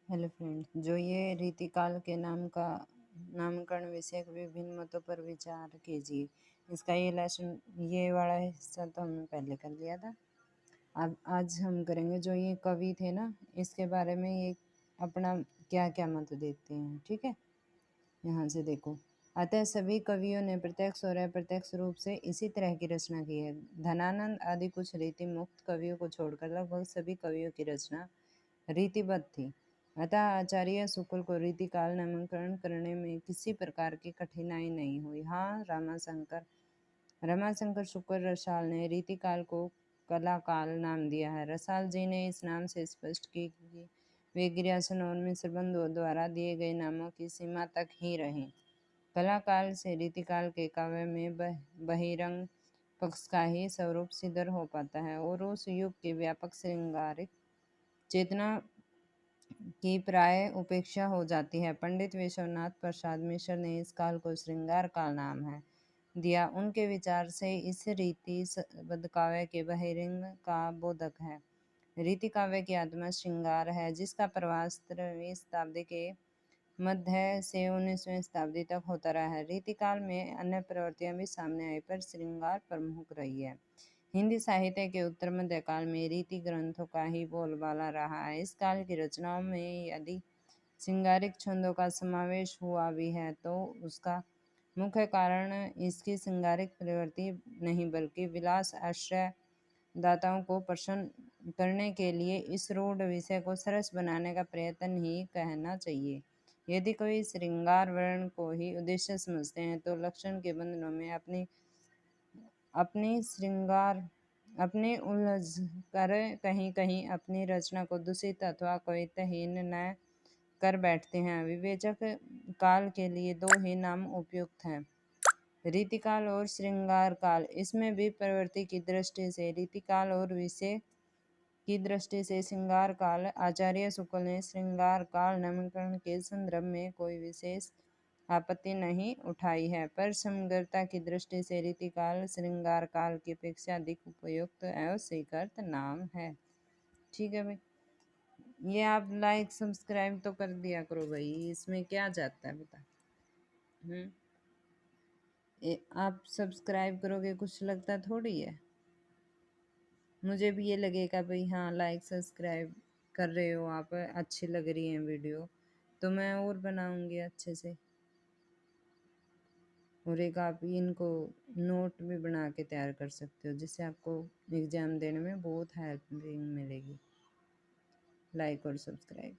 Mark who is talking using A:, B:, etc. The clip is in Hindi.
A: हेलो फ्रेंड्स, जो ये रीतिकाल के नामकरण विषय विभिन्न मतों पर विचार कीजिए। इसका ये वाला हिस्सा तो हमने पहले कर लिया था। अब आज हम करेंगे जो ये कवि थे ना, इसके बारे में ये अपना क्या क्या मत देते हैं। ठीक है, यहाँ से देखो। अतः सभी कवियों ने प्रत्यक्ष और अप्रत्यक्ष रूप से इसी तरह की रचना की है। धनानंद आदि कुछ रीति मुक्त कवियों को छोड़कर लगभग सभी कवियों की रचना रीतिबद्ध थी। अतः आचार्य शुक्ल को रीतिकाल नामकरण करने में किसी प्रकार की कठिनाई नहीं हुई। हाँ, रमाशंकर शुक्ल रसाल ने रीतिकाल को कलाकाल नाम दिया है। रसाल जी ने इस नाम से स्पष्ट की कि वे गिरियासन और मिश्र बंधुओं द्वारा दिए गए नामों की सीमा तक ही रहे। कलाकाल से रीतिकाल के काव्य में बहिरंग पक्ष का ही स्वरूप सिद्ध हो पाता है और उस युग की व्यापक श्रृंगारिक चेतना की प्राय उपेक्षा हो जाती है। पंडित विश्वनाथ प्रसाद मिश्र ने इस काल को श्रृंगार काल नाम है दिया। उनके विचार से इस रीति बद्ध काव्य के बहिरंग का बोधक है। रीति काव्य की आत्मा श्रृंगार है, जिसका प्रवास 13वीं शताब्दी के मध्य से 19वीं शताब्दी तक होता रहा है। रीतिकाल में अन्य प्रवृत्तियां भी सामने आई, पर श्रृंगार प्रमुख रही है। हिंदी साहित्य के उत्तर मध्यकाल में रीति ग्रंथों का ही बोलबाला रहा है। इस काल की रचनाओं में यदि श्रृंगारिक छंदों का समावेश हुआ भी है, तो उसका मुख्य कारण इसकी श्रृंगारिक प्रवृत्ति नहीं, बल्कि विलास आश्रय दाताओं को प्रसन्न करने के लिए इस रूढ़ विषय को सरस बनाने का प्रयत्न ही कहना चाहिए। यदि कोई श्रृंगार वर्ण को ही उद्देश्य समझते हैं, तो लक्षण के बंधनों में अपने उलझ कर कहीं कहीं अपनी रचना को दूषित अथवा कविताहीन न कर बैठते हैं। विवेचक काल के लिए दो ही नाम उपयुक्त हैं, रीतिकाल और श्रृंगार काल। इसमें भी प्रवृत्ति की दृष्टि से रीतिकाल और विषय की दृष्टि से श्रृंगार काल। आचार्य शुक्ल ने श्रृंगार काल नामकरण के संदर्भ में कोई विशेष आपत्ति नहीं उठाई है, पर समग्रता की दृष्टि से रीतिकाल श्रृंगार काल की अपेक्षा अधिक उपयुक्त एवं स्वीकृत नाम है। ठीक है भाई, ये आप लाइक सब्सक्राइब तो कर दिया करो भाई, इसमें क्या जाता है बता। आप सब्सक्राइब करोगे कुछ लगता थोड़ी है, मुझे भी ये लगेगा भाई हाँ लाइक सब्सक्राइब कर रहे हो आप, अच्छी लग रही है वीडियो, तो मैं और बनाऊंगी अच्छे से। और एक आप इनको नोट भी बना के तैयार कर सकते हो, जिससे आपको एग्ज़ाम देने में बहुत हेल्पिंग मिलेगी। लाइक और सब्सक्राइब।